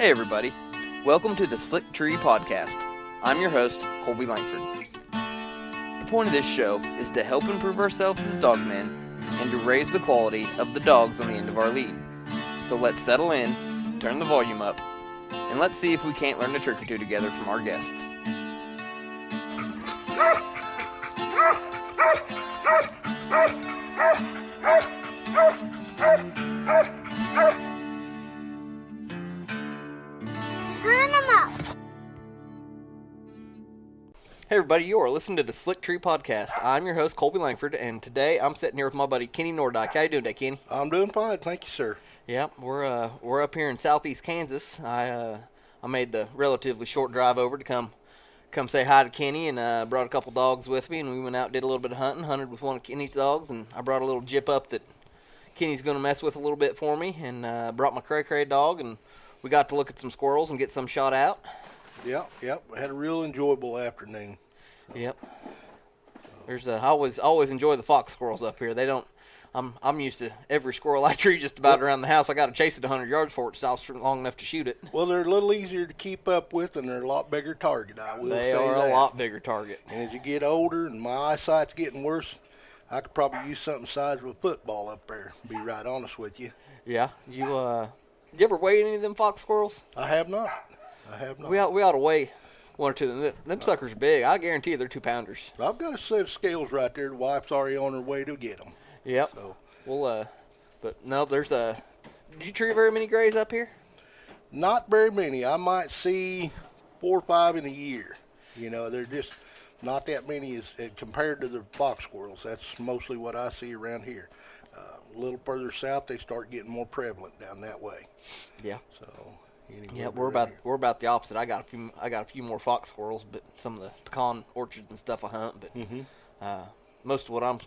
Hey everybody, welcome to the Slick Tree Podcast. I'm your host, Colby Langford. The point of this show is to help improve ourselves as dogmen and to raise the quality of the dogs on the end of our lead. So let's settle in, turn the volume up, and let's see if we can't learn a trick or two together from our guests. Hey everybody, you are listening to the Slick Tree Podcast. I'm your host, Colby Langford, and today I'm sitting here with my buddy, Kenny Nordyke. How you doing today, Kenny? I'm doing fine, thank you, sir. Yeah, we're up here in southeast Kansas. I made the relatively short drive over to come say hi to Kenny, and brought a couple dogs with me, and we went out and did a little bit of hunted with one of Kenny's dogs, and I brought a little Jip up that Kenny's going to mess with a little bit for me, and brought my Cray dog, and we got to look at some squirrels and get some shot out. Yep. I had a real enjoyable afternoon. Yep. I always enjoy the Fox Squirrels up here. They don't. I'm used to every squirrel I tree just about around the house. I got to chase it 100 yards for it stops long enough to shoot it. Well, they're a little easier to keep up with, and they're a lot bigger target. I will say that. They are a lot bigger target. And as you get older, and my eyesight's getting worse, I could probably use something the size of a football up there. To be right honest with you. Yeah. You ever weigh any of them Fox Squirrels? I have not. We ought to weigh one or two of them. Them suckers are big. I guarantee you they're 2-pounders. I've got a set of scales right there. The wife's already on her way to get them. Yep. So. But no, did you tree very many grays up here? Not very many. I might see 4 or 5 in a year. You know, they're just not that many as compared to the Fox Squirrels. That's mostly what I see around here. A little further south, they start getting more prevalent down that way. Yeah. So. Yeah, we're about the opposite. I got a few more Fox Squirrels, but some of the pecan orchards and stuff I hunt. But most of what I'm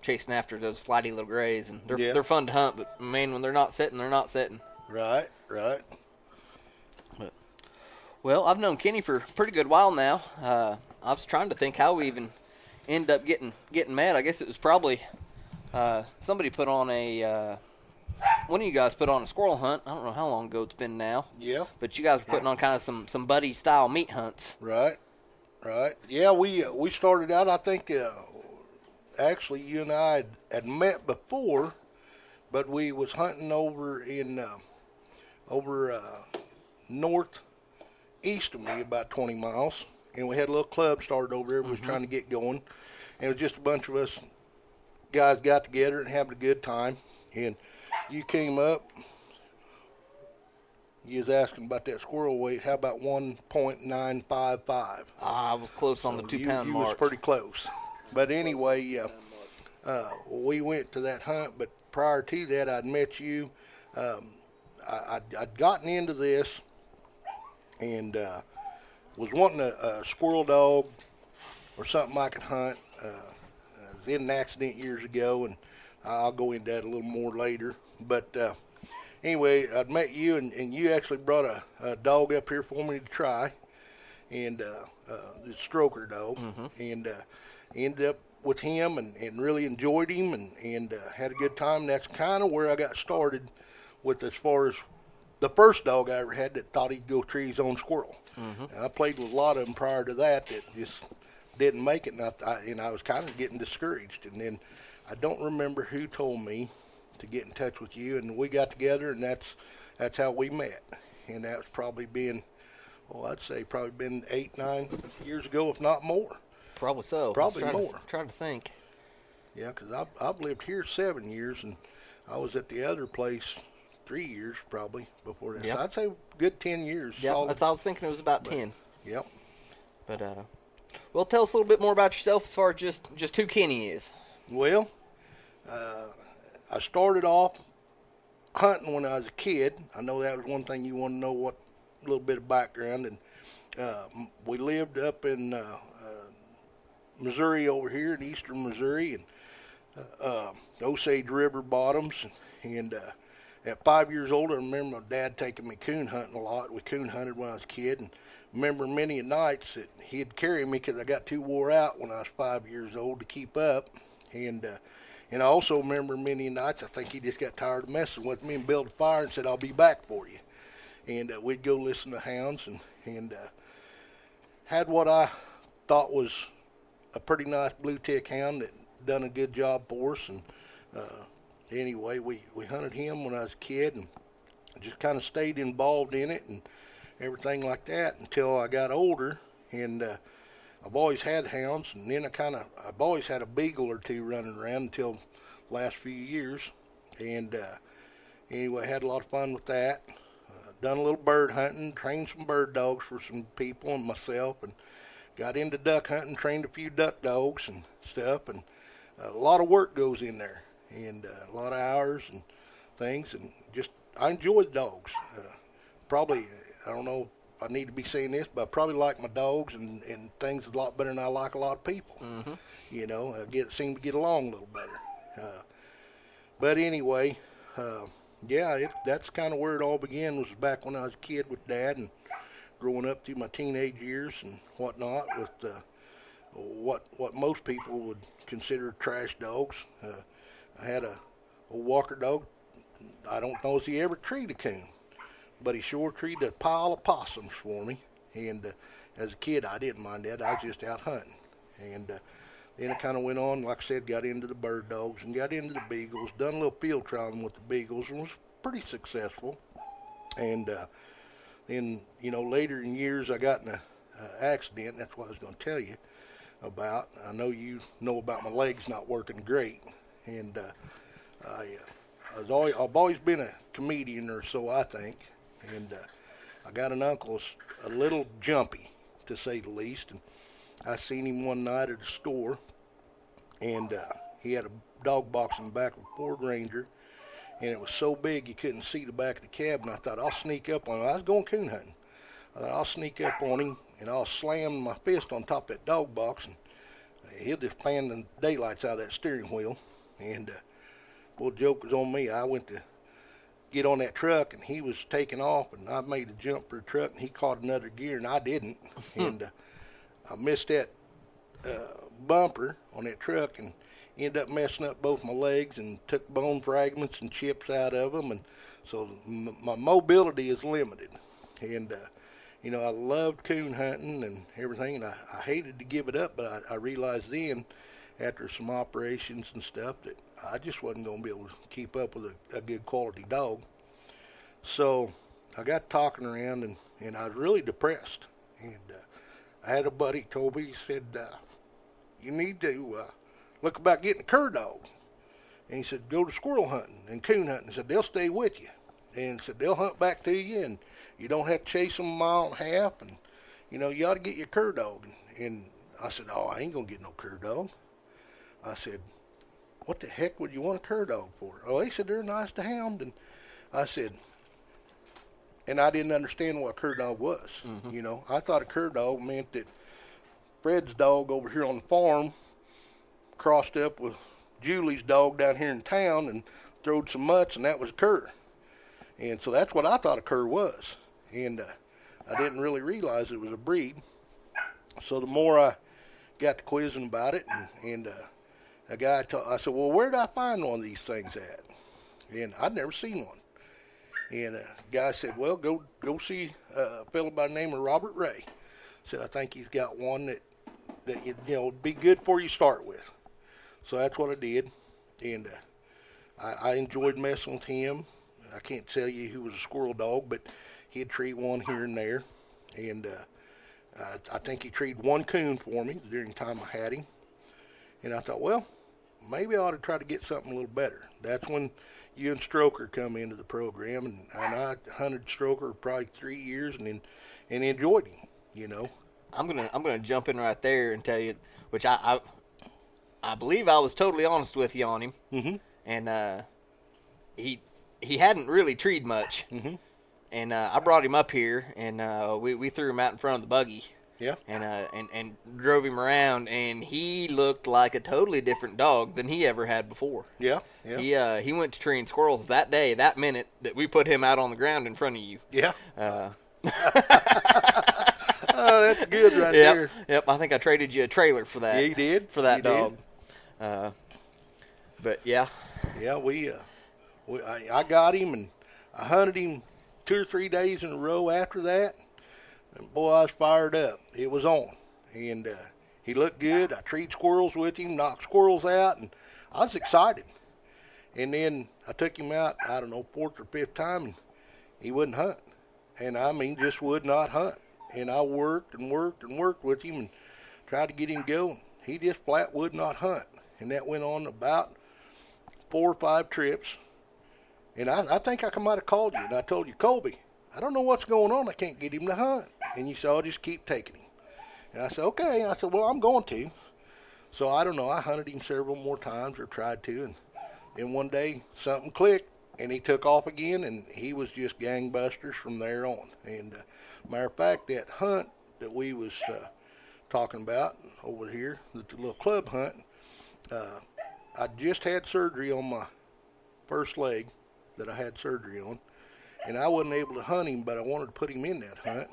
chasing after those flighty little grays, and they're fun to hunt. But man, when they're not setting, they're not setting. Right. But, well, I've known Kenny for a pretty good while now. I was trying to think how we even ended up getting mad. I guess it was probably somebody put on a. One of you guys put on a squirrel hunt. I don't know how long ago it's been now. Yeah. But you guys were putting on kind of some buddy style meat hunts. Right. Yeah, we started out. I think actually you and I had met before, but we was hunting over in northeast of me about 20 miles, and we had a little club started over there. We was trying to get going, and it was just a bunch of us guys got together and having a good time. And you came up, you was asking about that squirrel weight. How about 1.955? I was close on the 2-pound mark. You was pretty close. But anyway, we went to that hunt, but prior to that, I'd met you. I'd gotten into this and was wanting a squirrel dog or something I could hunt. I was in an accident years ago, and I'll go into that a little more later. But anyway, I'd met you, and you actually brought a dog up here for me to try, and the stroker dog, and ended up with him and really enjoyed him and had a good time. And that's kind of where I got started with as far as the first dog I ever had that thought he'd go tree his own squirrel. And I played with a lot of them prior to that just didn't make it, and I was kind of getting discouraged. And then I don't remember who told me to get in touch with you, and we got together, and that's how we met. And that's probably been, I'd say probably been 8-9 years ago, if not more. Probably so. Probably more. Trying to think. Yeah, because I've lived here 7 years, and I was at the other place 3 years probably before that. Yep. So I'd say good 10 years. Yeah, I was thinking it was about 10. Yep. But well, tell us a little bit more about yourself as far as just who Kenny is. Well, I started off hunting when I was a kid. I know that was one thing you want to know, what a little bit of background. And we lived up in Missouri over here in eastern Missouri, and Osage River bottoms. And at 5 years old, I remember my dad taking me coon hunting a lot. We coon hunted when I was a kid, and remember many nights that he'd carry me because I got too wore out when I was 5 years old to keep up. And I also remember many nights I think he just got tired of messing with me and built a fire and said, "I'll be back for you." and we'd go listen to hounds, and had what I thought was a pretty nice blue tick hound that done a good job for us. And anyway, we hunted him when I was a kid and just kind of stayed involved in it and everything like that until I got older. And I've always had hounds, and then I've always had a beagle or two running around until the last few years. And anyway, had a lot of fun with that. Done a little bird hunting, trained some bird dogs for some people and myself, and got into duck hunting, trained a few duck dogs and stuff. And a lot of work goes in there, and a lot of hours and things, and just I enjoy the dogs. Probably, I don't know if I need to be saying this, but I probably like my dogs and things a lot better than I like a lot of people. Mm-hmm. You know, seem to get along a little better. But anyway, yeah, that's kind of where it all began, was back when I was a kid with Dad and growing up through my teenage years and whatnot with what most people would consider trash dogs. I had a Walker dog. I don't know if he ever treed a coon, but he sure treed a pile of possums for me. And as a kid, I didn't mind that. I was just out hunting. And then it kind of went on, like I said, got into the bird dogs and got into the beagles, done a little field trialing with the beagles, and was pretty successful. And then, you know, later in years, I got in an accident. That's what I was going to tell you about. I know you know about my legs not working great. And I've always been a comedian, or so I think. And I got an uncle a little jumpy, to say the least. And I seen him one night at a store, and he had a dog box in the back of a Ford Ranger, and it was so big you couldn't see the back of the cab. And I thought, I'll sneak up on him. I was going coon hunting. I thought, I'll sneak up on him, and I'll slam my fist on top of that dog box, and he'll just fan the daylights out of that steering wheel. And well, the joke was on me. I went to get on that truck, and he was taking off, and I made a jump for the truck, and he caught another gear, and I didn't. And I missed that bumper on that truck and ended up messing up both my legs and took bone fragments and chips out of them. And so my mobility is limited. And, you know, I loved coon hunting and everything, and I hated to give it up, but I realized then, after some operations and stuff, that I just wasn't going to be able to keep up with a good quality dog. So I got talking around, and I was really depressed. And I had a buddy told me, he said, you need to look about getting a cur dog. And he said, go to squirrel hunting and coon hunting. He said, they'll stay with you. And he said, they'll hunt back to you, and you don't have to chase them a mile and a half. And, you know, you ought to get your cur dog. And I said, oh, I ain't going to get no cur dog. I said, what the heck would you want a cur dog for? Oh, he said, they're nice to hound. And I said, and I didn't understand what a cur dog was. Mm-hmm. You know, I thought a cur dog meant that Fred's dog over here on the farm crossed up with Julie's dog down here in town and throwed some mutts, and that was a cur. And so that's what I thought a cur was. And I didn't really realize it was a breed. So the more I got to quizzing about it, and a guy I said, well, where did I find one of these things at? And I'd never seen one. And a guy said, well, go see a fellow by the name of Robert Ray. Said, I think he's got one that you know, would be good for you to start with. So that's what I did. And I enjoyed messing with him. I can't tell you who was a squirrel dog, but he'd treat one here and there. And I think he treated one coon for me during the time I had him. And I thought, well, maybe I ought to try to get something a little better. That's when you and Stroker come into the program, and I hunted Stroker probably 3 years and enjoyed him, you know. I'm gonna jump in right there and tell you, which I believe I was totally honest with you on him. Mm-hmm. And he hadn't really treed much. Mm-hmm. And I brought him up here, and we threw him out in front of the buggy. Yeah. And drove him around, and he looked like a totally different dog than he ever had before. Yeah. Yeah. He went to treeing squirrels that day, that minute that we put him out on the ground in front of you. Yeah. Oh, that's good right there. Yep. I think I traded you a trailer for that. Yeah, you did. For that you dog. But yeah. Yeah, I got him, and I hunted him 2 or 3 days in a row after that, and boy, I was fired up. It was on, and he looked good. I treed squirrels with him, knocked squirrels out, and I was excited. And then I took him out, I don't know, 4th or 5th time, and he wouldn't hunt. And I mean, just would not hunt. And I worked and worked and worked with him and tried to get him going. He just flat would not hunt. And that went on about 4 or 5 trips. And I think I might have called you, and I told you, Colby, I don't know what's going on. I can't get him to hunt. And you said, I'll just keep taking him. And I said, okay. And I said, well, I'm going to. So I don't know. I hunted him several more times, or tried to. And then one day something clicked, and he took off again, and he was just gangbusters from there on. And matter of fact, that hunt that we was talking about over here, the little club hunt, I just had surgery on my first leg that I had surgery on, and I wasn't able to hunt him, but I wanted to put him in that hunt.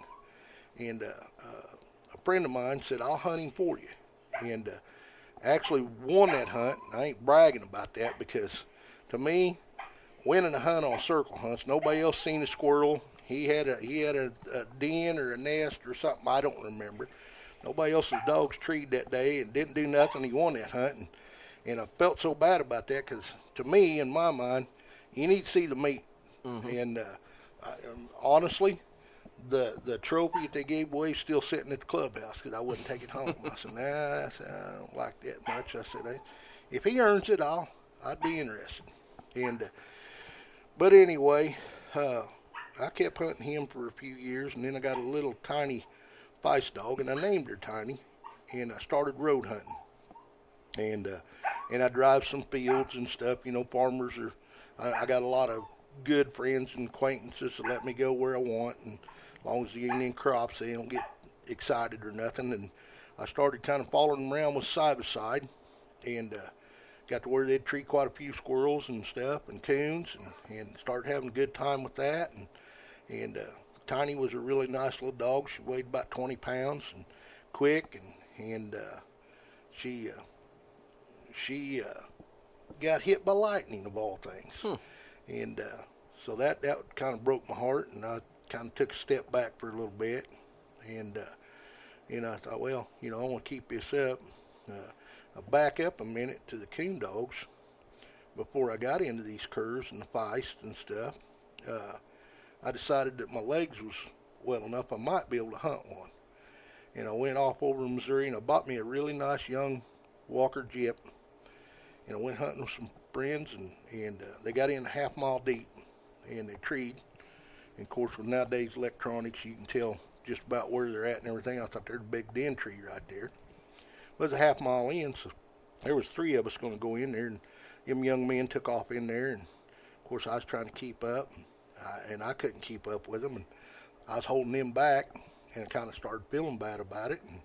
And a friend of mine said, I'll hunt him for you. And actually won that hunt. I ain't bragging about that, because to me, winning a hunt on circle hunts, nobody else seen a squirrel. He had a den or a nest or something, I don't remember. Nobody else's dogs treed that day and didn't do nothing. He won that hunt, and I felt so bad about that, because to me, in my mind, you need to see the meat. Mm-hmm. And honestly, the trophy that they gave away is still sitting at the clubhouse, because I wouldn't take it home. I said, nah, I don't like that much. I said, if he earns it all, I'd be interested. And but anyway, I kept hunting him for a few years, and then I got a little tiny feist dog, and I named her Tiny, and I started road hunting. And I drive some fields and stuff. You know, farmers are. I got a lot of good friends and acquaintances that let me go where I want, and as long as you ain't in crops, they don't get excited or nothing. And I started kind of following them around with side by side, and got to where they'd treat quite a few squirrels and stuff and coons, and started having a good time with that. And Tiny was a really nice little dog. She weighed about 20 pounds and quick, and she got hit by lightning, of all things. And so that kind of broke my heart, and I kind of took a step back for a little bit. And I thought, well, I want to keep this up. I'll back up a minute to the coon dogs before I got into these curs and the feist and stuff. I decided that my legs was well enough I might be able to hunt one. And I went off over in Missouri, and I bought me a really nice young Walker Jip. And I went hunting with some friends, and they got in a half-mile deep, and they treed. And of course, with nowadays electronics, you can tell just about where they're at and everything. I thought there's a big den tree right there. But it was a half-mile in, so there was 3 of us going to go in there, and them young men took off in there. And of course, I was trying to keep up, and I couldn't keep up with them, and I was holding them back, and I kind of started feeling bad about it. And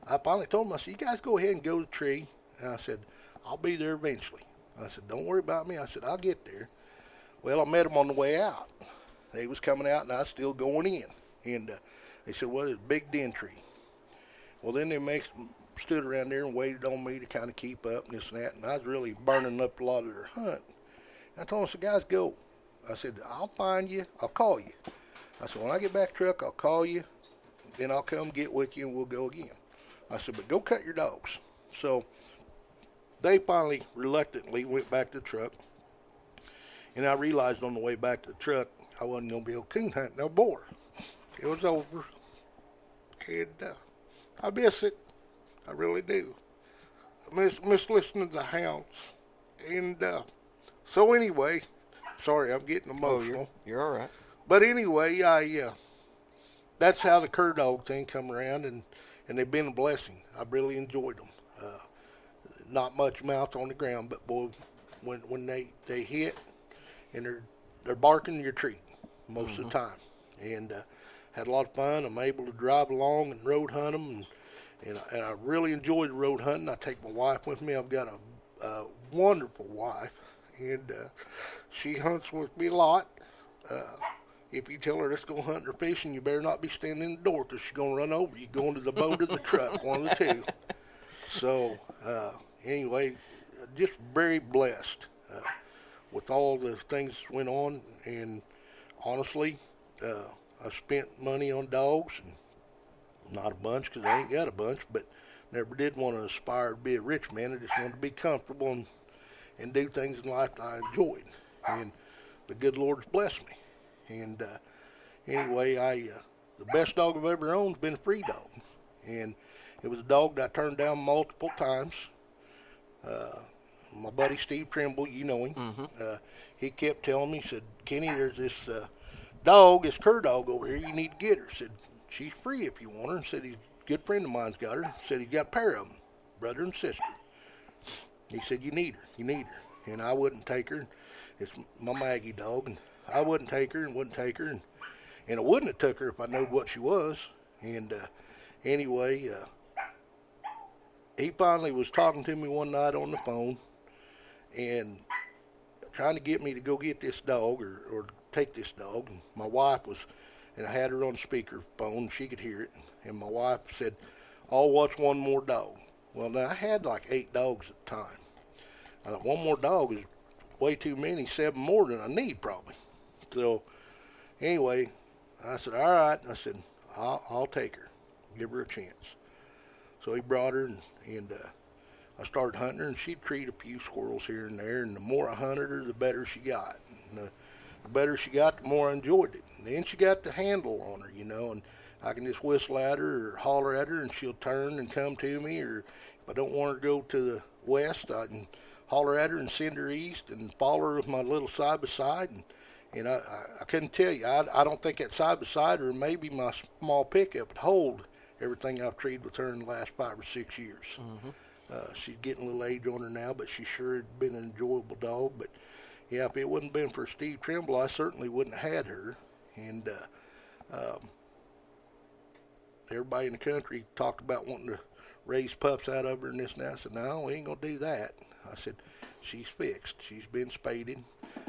I finally told them, I said, you guys go ahead and go to the tree. And I said, I'll be there eventually. I said, don't worry about me. I said, I'll get there. Well, I met them on the way out. They was coming out, and I was still going in. And they said, well, it's a big den tree. Well, then they stood around there and waited on me to kind of keep up and this and that. And I was really burning up a lot of their hunt. I told them, I said, guys, go. I said, I'll find you. I'll call you. I said, when I get back to the truck, I'll call you. Then I'll come get with you, and we'll go again. I said, but go cut your dogs. So they finally reluctantly went back to the truck. And I realized on the way back to the truck, I wasn't going to be able to coon hunt no more. It was over. And I miss it. I really do. I miss listening to the hounds. And so anyway, sorry, I'm getting emotional. Oh, you're all right. But anyway, that's how the cur dog thing come around, and they've been a blessing. I really enjoyed them. Not much mouth on the ground, but boy, when they hit and they're barking your treat most of the time. And had a lot of fun. I'm able to drive along and road hunt them, and I really enjoy the road hunting. I take my wife with me. I've got a wonderful wife, and she hunts with me a lot. If you tell her let's go hunting or fishing, you better not be standing in the door, because she's going to run over you going to the boat or the truck, one of the two. So anyway, just very blessed with all the things that went on. And honestly, I spent money on dogs, and not a bunch because I ain't got a bunch, but never did want to aspire to be a rich man. I just wanted to be comfortable and do things in life that I enjoyed. And the good Lord's blessed me. And anyway, the best dog I've ever owned has been a free dog. And it was a dog that I turned down multiple times. My buddy Steve Trimble, you know him, he kept telling me, he said, Kenny, there's this dog, this cur dog over here, you need to get her. I said, she's free if you want her. And said, he's a good friend of mine's got her. Said, he's got a pair of them, brother and sister. He said, you need her. And I wouldn't take her. It's my Maggie dog, and I wouldn't take her and wouldn't take her. And I wouldn't have took her if I knew what she was. And anyway, he finally was talking to me one night on the phone and trying to get me to go get this dog or take this dog. And my wife was, and I had her on speakerphone, she could hear it. And my wife said, oh, what's one more dog? Well, now I had like 8 dogs at the time. I thought, one more dog is way too many, 7 more than I need probably. So anyway, I said, all right. I said, I'll take her, give her a chance. So he brought her, and I started hunting her, and she'd treat a few squirrels here and there, and the more I hunted her, the better she got. And the better she got, the more I enjoyed it. And then she got the handle on her, and I can just whistle at her or holler at her, and she'll turn and come to me. Or if I don't want her to go to the west, I can holler at her and send her east and follow her with my little side-by-side. And I couldn't tell you. I don't think that side-by-side or maybe my small pickup would hold everything I've treated with her in the last 5 or 6 years. She's getting a little age on her now, but she sure had been an enjoyable dog. But, yeah, if it wouldn't been for Steve Trimble, I certainly wouldn't have had her. And everybody in the country talked about wanting to raise pups out of her and this and that. I said, no, we ain't going to do that. I said, she's fixed. She's been spaded,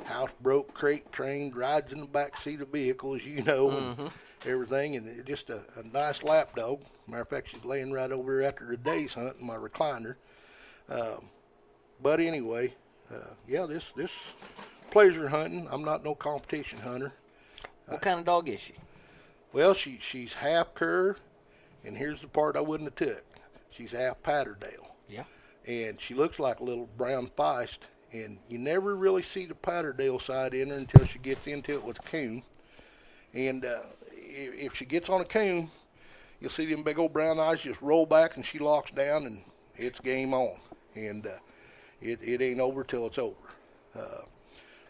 house broke, crate trained, rides in the back seat of vehicles, and everything. And it's just a nice lap dog. Matter of fact, she's laying right over here after the day's hunt in my recliner. But anyway, yeah, this pleasure hunting. I'm not no competition hunter. What kind of dog is she? Well, she's half cur, and here's the part I wouldn't have took. She's half Patterdale. Yeah. And she looks like a little brown feist, and you never really see the Patterdale side in her until she gets into it with a coon. And if she gets on a coon, you'll see them big old brown eyes just roll back, and she locks down, and it's game on. And it ain't over till it's over.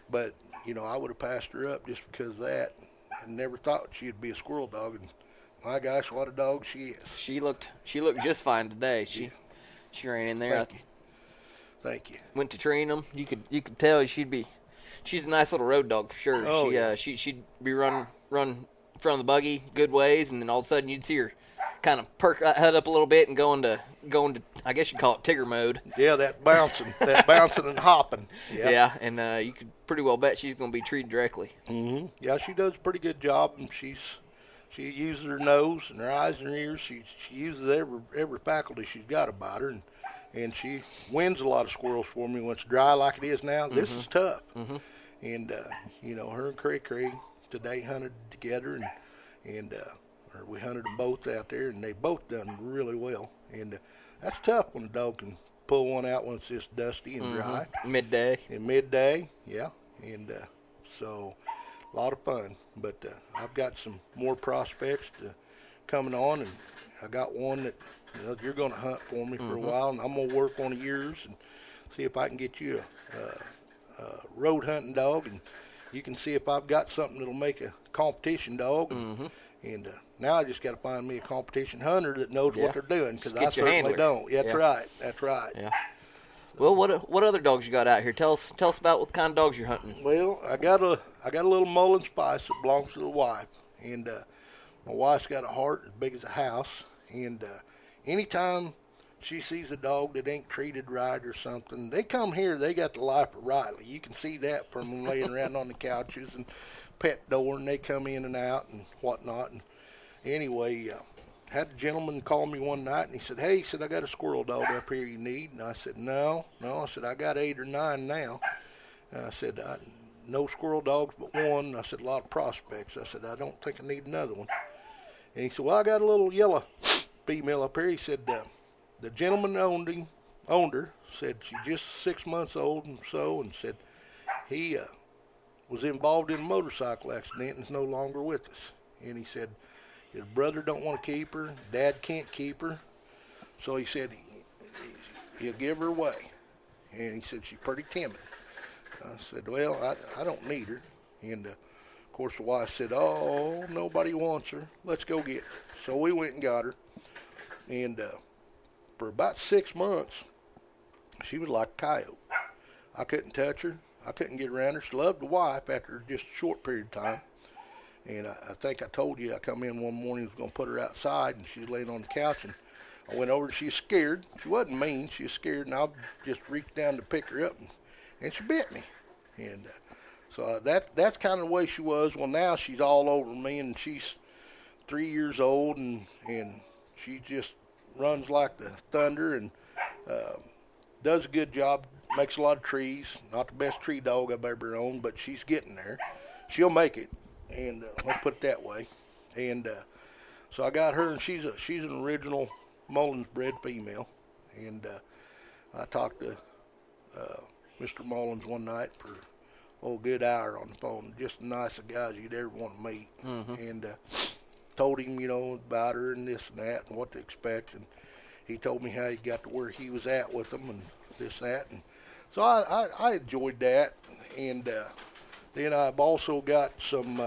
But, I would have passed her up just because of that. I never thought she'd be a squirrel dog, and my gosh, what a dog she is. She looked just fine today. She ran in there. Thank you. Went to train them. You could tell she's a nice little road dog for sure. Oh, yeah. She'd be run from the buggy good ways, and then all of a sudden you'd see her kind of perk head up a little bit and going to I guess you'd call it Tigger mode. Yeah, that bouncing and hopping. Yeah, and you could pretty well bet she's going to be treated directly. Mm-hmm. Yeah, she does a pretty good job, and she uses her nose and her eyes and her ears. She uses every faculty she's got about her, and she wins a lot of squirrels for me when it's dry like it is now. This is tough. And her and Cray today hunted together, and we hunted them both out there, and they both done really well. And that's tough when a dog can pull one out when it's just dusty and dry. Midday, yeah. And so a lot of fun. But I've got some more prospects coming on, and I got one that you're going to hunt for me for a while, and I'm going to work on yours and see if I can get you a road hunting dog, and you can see if I've got something that'll make a competition dog. And now I just got to find me a competition hunter that knows what they're doing, because I certainly don't. Yeah, that's right. Yeah. Well, what other dogs you got out here? Tell us about what kind of dogs you're hunting. Well, I got a little Mullen Spice that belongs to the wife, and my wife's got a heart as big as a house. And anytime she sees a dog that ain't treated right or something, they come here. They got the life of Riley. You can see that from them laying around on the couches and pet door, and they come in and out and whatnot. And anyway, had a gentleman call me one night, and he said, hey, I got a squirrel dog up here you need. And I said, no. I said, I got 8 or 9 now. I said, no squirrel dogs but one. I said, a lot of prospects. I said, I don't think I need another one. And he said, well, I got a little yellow female up here. He said, the gentleman owned her, said she's just 6 months old and so, and said he was involved in a motorcycle accident and is no longer with us. And he said his brother don't want to keep her, dad can't keep her, so he said he'll give her away. And he said she's pretty timid. I said, well, I don't need her. And of course the wife said, oh, nobody wants her. Let's go get her. So we went and got her. And for about 6 months, she was like a coyote. I couldn't touch her. I couldn't get around her. She loved the wife after just a short period of time. And I think I told you I come in one morning, was going to put her outside, and she was laying on the couch, and I went over and she was scared. She wasn't mean. She was scared, and I just reached down to pick her up, and she bit me. And so that's kind of the way she was. Well, now she's all over me, and she's 3 years old, and she just runs like the thunder and does a good job, makes a lot of trees. Not the best tree dog I've ever owned, but she's getting there. She'll make it, and let's put it that way. And so I got her, and she's an original Mullins bred female. And I talked to Mr. Mullins one night for a good hour on the phone. Just the nicest guys you'd ever want to meet. Mm-hmm. And told him, about her and this and that and what to expect. And he told me how he got to where he was at with them and this and that. And so I enjoyed that. And then I've also got some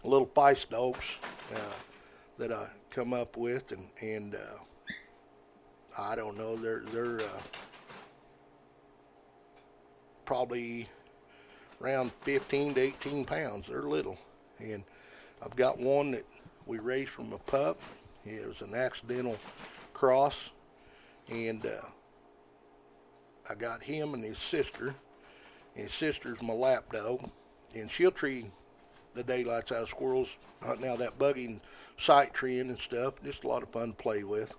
little feist dogs that I come up with. And I don't know, they're probably around 15 to 18 pounds. They're little. And I've got one that we raised from a pup. It was an accidental cross, and I got him and his sister. And his sister's my lap dog, and she'll tree the daylights out of squirrels, hunting out that buggy and sight treeing and stuff. Just a lot of fun to play with.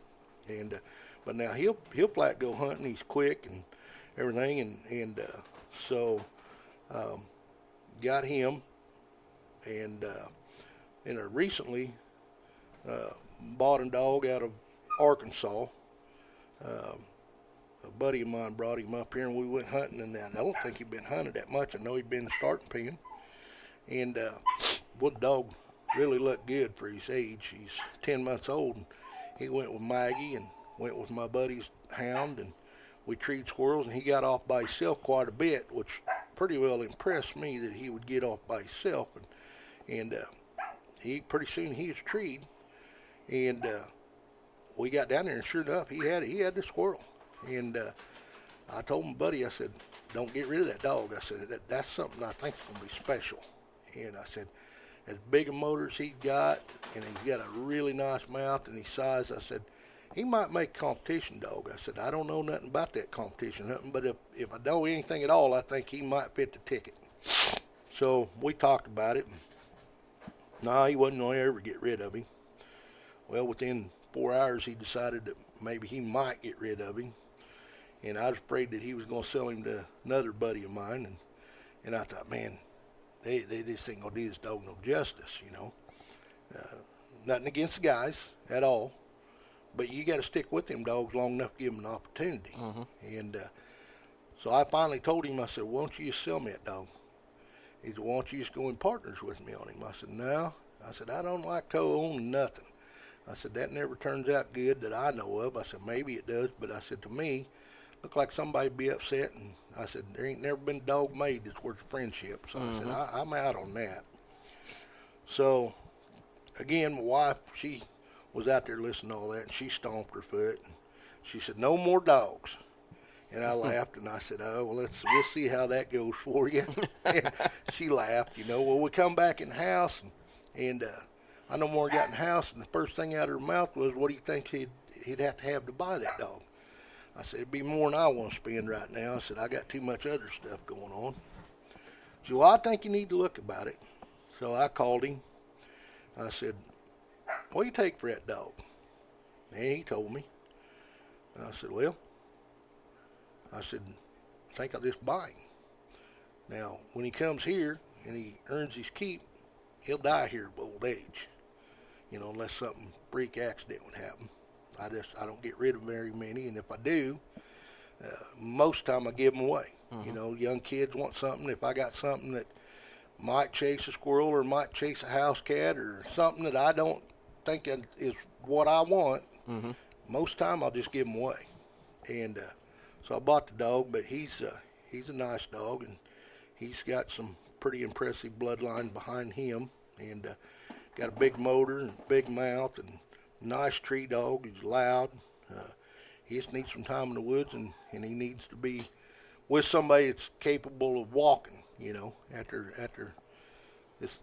And but now he'll flat go hunting. He's quick and everything, and so got him, and recently bought a dog out of Arkansas. A buddy of mine brought him up here, and we went hunting, and I don't think he'd been hunted that much. I know he'd been in the starting pen. And the dog really looked good for his age. He's 10 months old, and he went with Maggie and went with my buddy's hound, and we treed squirrels, and he got off by himself quite a bit, which pretty well impressed me that he would get off by himself. And he pretty soon he was treed, and we got down there, and sure enough, he had the squirrel. And I told my buddy, I said, don't get rid of that dog. I said, that's something I think is going to be special. And I said, as big a motor as he's got, and he's got a really nice mouth and his size, I said, he might make a competition dog. I said, I don't know nothing about that competition hunting, but if I know anything at all, I think he might fit the ticket. So we talked about it. No, he wasn't going to ever get rid of him. Well, within 4 hours, he decided that maybe he might get rid of him. And I was afraid that he was going to sell him to another buddy of mine. And I thought, man, they just ain't going to do this dog no justice, Nothing against the guys at all. But you got to stick with them dogs long enough to give them an opportunity. Mm-hmm. And so I finally told him, I said, why don't you just sell me that dog? He said, why don't you just go in partners with me on him? I said, no. I said, I don't like co-owning nothing. I said, that never turns out good that I know of. I said, maybe it does, but I said, to me, look like somebody'd be upset. And I said, there ain't never been a dog made that's worth friendship. So I said, I'm out on that. So, again, my wife, she was out there listening to all that, and she stomped her foot. And she said, no more dogs. And I laughed, and I said, oh, well, we'll see how that goes for you. And she laughed, Well, we come back in the house, and I no more got in the house, and the first thing out of her mouth was, what do you think he'd have to buy that dog? I said, it'd be more than I want to spend right now. I said, I got too much other stuff going on. She said, well, I think you need to look about it. So I called him. I said, what do you take for that dog? And he told me. I said, well, I think I'll just buy him. Now, when he comes here and he earns his keep, he'll die here of old age. Unless something freak accident would happen. I don't get rid of very many, and if I do, most time I give them away. Young kids want something. If I got something that might chase a squirrel or might chase a house cat or something that I don't think is what I want, most time I'll just give them away. And so I bought the dog, but he's a nice dog, and he's got some pretty impressive bloodline behind him, and got a big motor and big mouth and nice tree dog. He's loud. He just needs some time in the woods, and he needs to be with somebody that's capable of walking, after this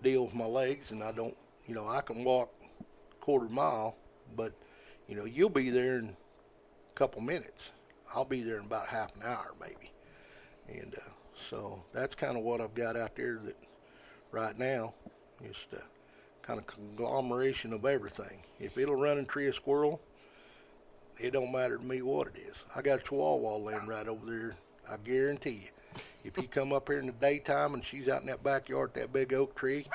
deal with my legs. And I don't, I can walk a quarter mile, but, you'll be there in a couple minutes. I'll be there in about half an hour maybe. And so that's kind of what I've got out there that right now is kind of conglomeration of everything. If it'll run and tree a squirrel, it don't matter to me what it is. I got a chihuahua laying right over there. I guarantee you. If you come up here in the daytime and she's out in that backyard, that big oak tree,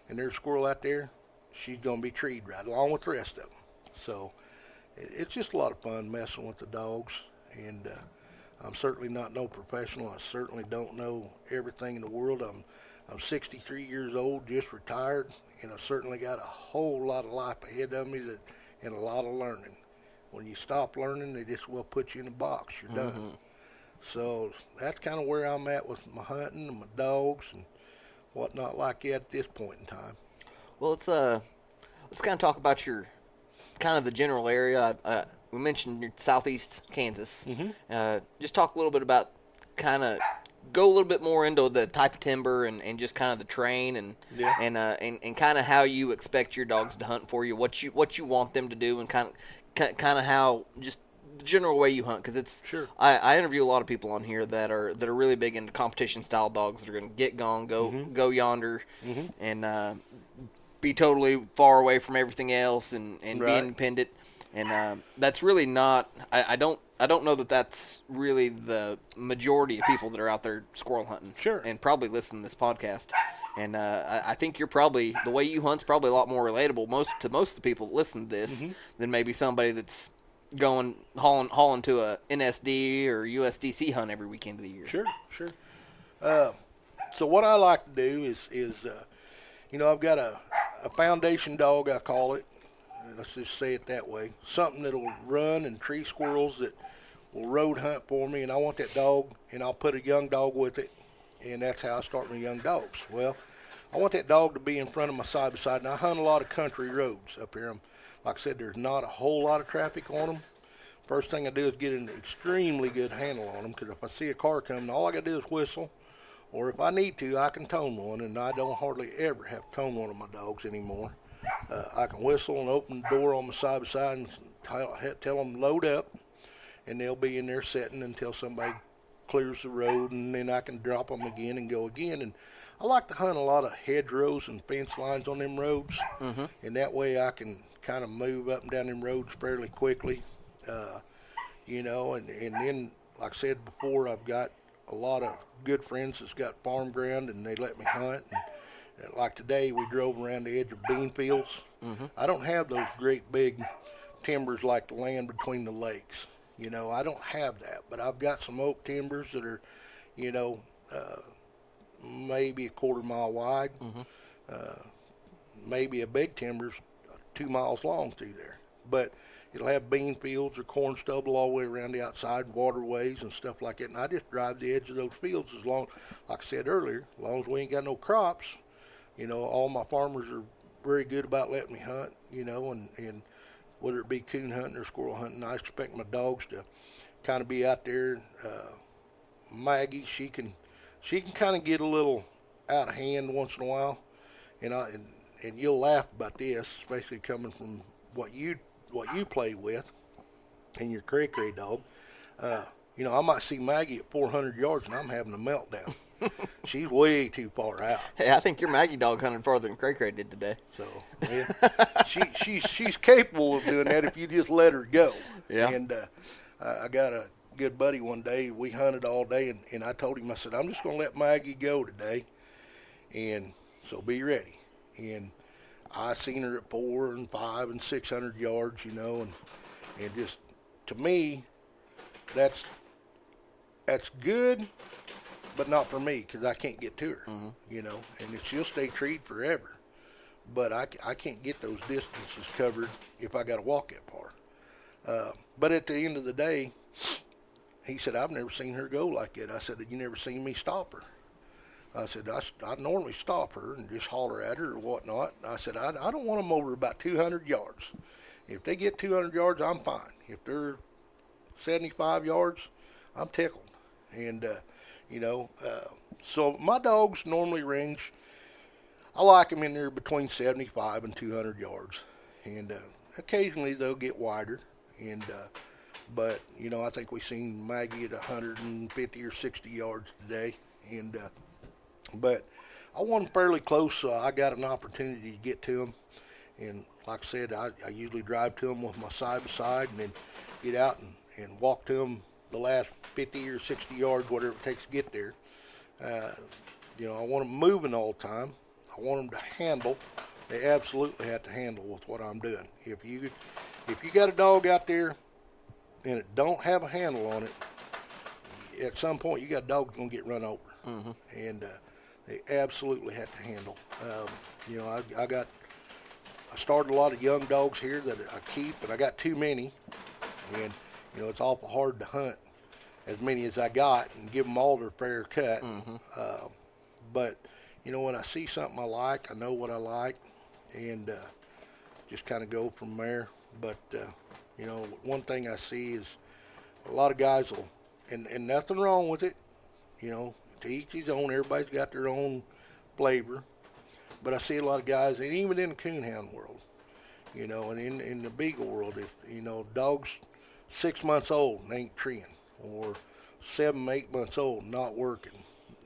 and there's a squirrel out there, she's going to be treed right along with the rest of them. So it's just a lot of fun messing with the dogs. And I'm certainly not no professional. I certainly don't know everything in the world. I'm 63 years old, just retired, and I've certainly got a whole lot of life ahead of me and a lot of learning. When you stop learning, they just will put you in a box. You're done. So that's kind of where I'm at with my hunting and my dogs and whatnot like that at this point in time. Well, let's kind of talk about your kind of the general area. We mentioned your southeast Kansas. Just talk a little bit about kind of go a little bit more into the type of timber and just kind of the train and kind of how you expect your dogs to hunt for you, what you want them to do, and kind of how just the general way you hunt, because it's sure. I interview a lot of people on here that are really big into competition style dogs that are going to get gone, go yonder, and be totally far away from everything else and right. be independent. And that's really not. I don't know that that's really the majority of people that are out there squirrel hunting. Sure. And probably listen to this podcast. And I think you're probably the way you hunt's probably a lot more relatable to most of the people that listen to this than maybe somebody that's going hauling to a NSD or USDC hunt every weekend of the year. Sure. So what I like to do is I've got a foundation dog, I call it. Let's just say it that way. Something that'll run and tree squirrels that will road hunt for me, and I want that dog, and I'll put a young dog with it, and that's how I start my young dogs. Well, I want that dog to be in front of my side-by-side, and I hunt a lot of country roads up here. Like I said, there's not a whole lot of traffic on them. First thing I do is get an extremely good handle on them, because if I see a car coming, all I got to do is whistle, or if I need to, I can tone one, and I don't hardly ever have to tone one of my dogs anymore. I can whistle and open the door on the side-by-side and tell them load up, and they'll be in there sitting until somebody clears the road, and then I can drop them again and go again. And I like to hunt a lot of hedgerows and fence lines on them roads, and that way I can kind of move up and down them roads fairly quickly, and then, like I said before, I've got a lot of good friends that's got farm ground, and they let me hunt. And like today, we drove around the edge of bean fields. I don't have those great big timbers like the land between the lakes. I don't have that, but I've got some oak timbers that are, maybe a quarter mile wide. Maybe a big timber's 2 miles long through there. But it'll have bean fields or corn stubble all the way around the outside, waterways and stuff like that. And I just drive the edge of those fields as long, like I said earlier, as long as we ain't got no crops. All my farmers are very good about letting me hunt, and whether it be coon hunting or squirrel hunting, I expect my dogs to kind of be out there. Maggie, she can kind of get a little out of hand once in a while, and you'll laugh about this, especially coming from what you play with and your cray dog. I might see Maggie at 400 yards and I'm having a meltdown. She's way too far out. Hey, I think your Maggie dog hunted farther than Cray did today. So, yeah, she's capable of doing that if you just let her go. Yeah. And I got a good buddy one day. We hunted all day, and I told him, I said, I'm just going to let Maggie go today, and so be ready. And I seen her at 4 and 5 and 600 yards, and just, to me, that's good, but not for me because I can't get to her, and she'll stay treed forever. But I can't get those distances covered if I got to walk that far. But at the end of the day, he said, I've never seen her go like that. I said, you never seen me stop her. I said, I normally stop her and just holler at her or whatnot. I said, I don't want them over about 200 yards. If they get 200 yards, I'm fine. If they're 75 yards, I'm tickled. And, so my dogs normally range, I like them in there between 75 and 200 yards. And occasionally they'll get wider. And but, I think we seen Maggie at 150 or 60 yards today. And but I want them fairly close, so I got an opportunity to get to them. And like I said, I usually drive to them with my side-by-side and then get out and walk to them the last 50 or 60 yards, whatever it takes to get there. I want them moving all the time. I want them to handle. They absolutely have to handle with what I'm doing. If you got a dog out there and it don't have a handle on it, at some point you got a dog that's going to get run over. Mm-hmm. And they absolutely have to handle. I started a lot of young dogs here that I keep, and I got too many. And, it's awful hard to hunt as many as I got and give them all their fair cut. Mm-hmm. But, when I see something I like, I know what I like, and just kind of go from there. But, one thing I see is a lot of guys will, and nothing wrong with it, to each his own. Everybody's got their own flavor. But I see a lot of guys, and even in the coonhound world, and in the beagle world, if, dogs 6 months old and ain't treeing, or 7, 8 months old and not working,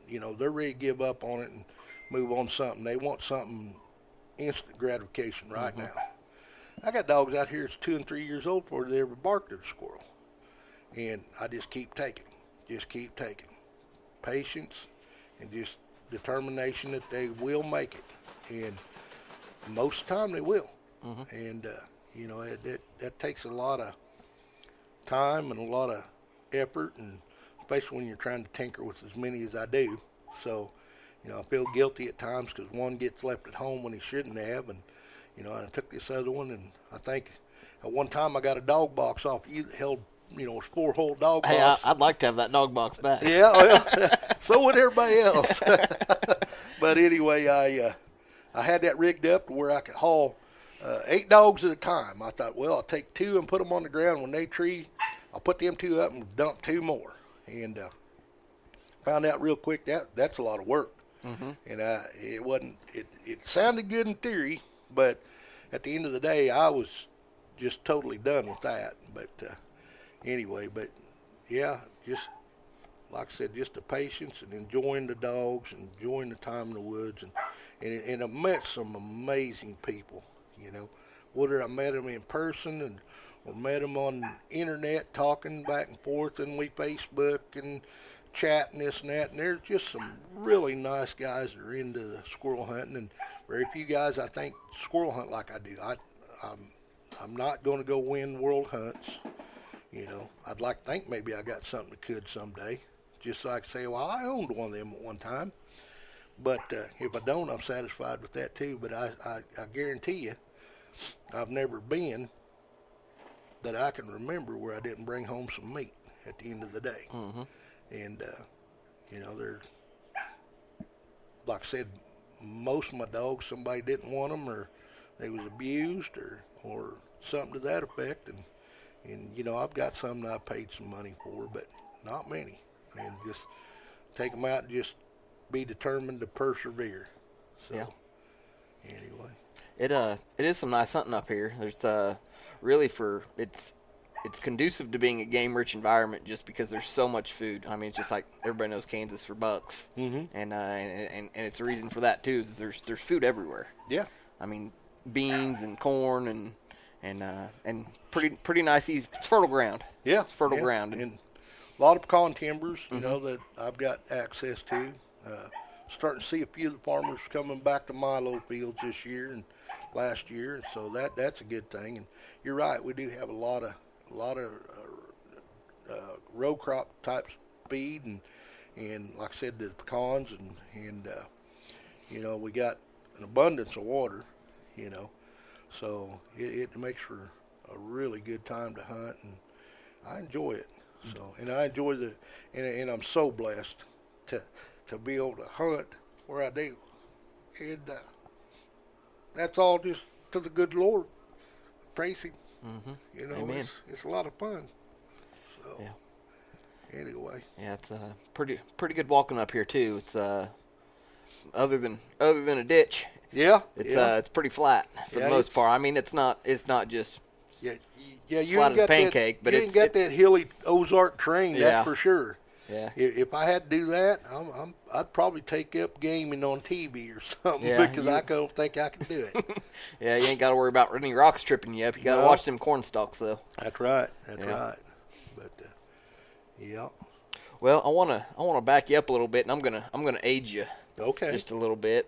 they're ready to give up on it and move on to something. They want something instant gratification right now. I got dogs out here that's 2 and 3 years old before they ever barked at a squirrel. And I just keep taking. Patience and just determination that they will make it. And most of the time they will. Mm-hmm. And, that takes a lot of time and a lot of effort, and especially when you're trying to tinker with as many as I do. So, I feel guilty at times because one gets left at home when he shouldn't have. And, I took this other one, and I think at one time I got a dog box off you that held, a 4-hole dog box. Hey, I'd like to have that dog box back. Yeah, well, so would everybody else. But anyway, I had that rigged up to where I could haul 8 dogs at a time. I thought, well, I'll take 2 and put them on the ground. When they tree, I'll put them 2 up and dump 2 more. And found out real quick that's a lot of work. Mm-hmm. And it wasn't. It sounded good in theory, but at the end of the day, I was just totally done with that. But anyway, yeah, just like I said, just the patience and enjoying the dogs and enjoying the time in the woods. And I've met some amazing people, whether I met them in person or met them on the internet talking back and forth, and we Facebook and chatting this and that. And there's just some really nice guys that are into the squirrel hunting, and very few guys, I think, squirrel hunt like I do. I'm not going to go win world hunts. I'd like to think maybe I got something that could someday. Just so I can say, well, I owned one of them at one time. But if I don't, I'm satisfied with that too. But I guarantee you, I've never been that I can remember where I didn't bring home some meat at the end of the day. Mm-hmm. And, they're, like I said, most of my dogs, somebody didn't want them, or they was abused or something to that effect. And I've got some that I paid some money for, but not many. And just take them out and just be determined to persevere. So, yeah. Anyway. It is some nice hunting up here. There's really it's conducive to being a game-rich environment just because there's so much food. I mean, it's just like everybody knows Kansas for bucks, mm-hmm. and it's a reason for that too. Is there's food everywhere. Yeah. I mean, beans and corn and pretty nice easy. It's fertile ground. Yeah. It's fertile yeah. ground. And a lot of pecan timbers, you know, that I've got access to. Starting to see a few of the farmers coming back to milo fields this year and last year, and so that's a good thing. And you're right, we do have a lot of row crop type feed, and like I said, the pecans, and you know, we got an abundance of water, you know, so it makes for a really good time to hunt, and I enjoy it. So, and I enjoy and I'm so blessed to be able to hunt where I do, and that's all just to the good Lord. Praise Him. You know, Amen. it's a lot of fun. So, Yeah. anyway. Yeah, it's pretty good walking up here too. It's other than a ditch, Yeah. it's pretty flat for the most part. I mean, it's not just Yeah, you flat ain't as a got pancake, that, but you ain't got that hilly Ozark terrain, Yeah. that's for sure. Yeah. If I had to do that, I'd probably take up gaming on TV or something, Yeah, because I don't think I can do it. Yeah, you ain't got to worry about any rocks tripping you up. You got to No. watch them corn stalks though. That's right. That's Yeah. right. But yeah. Well, I wanna back you up a little bit, and I'm gonna age you Okay. just a little bit.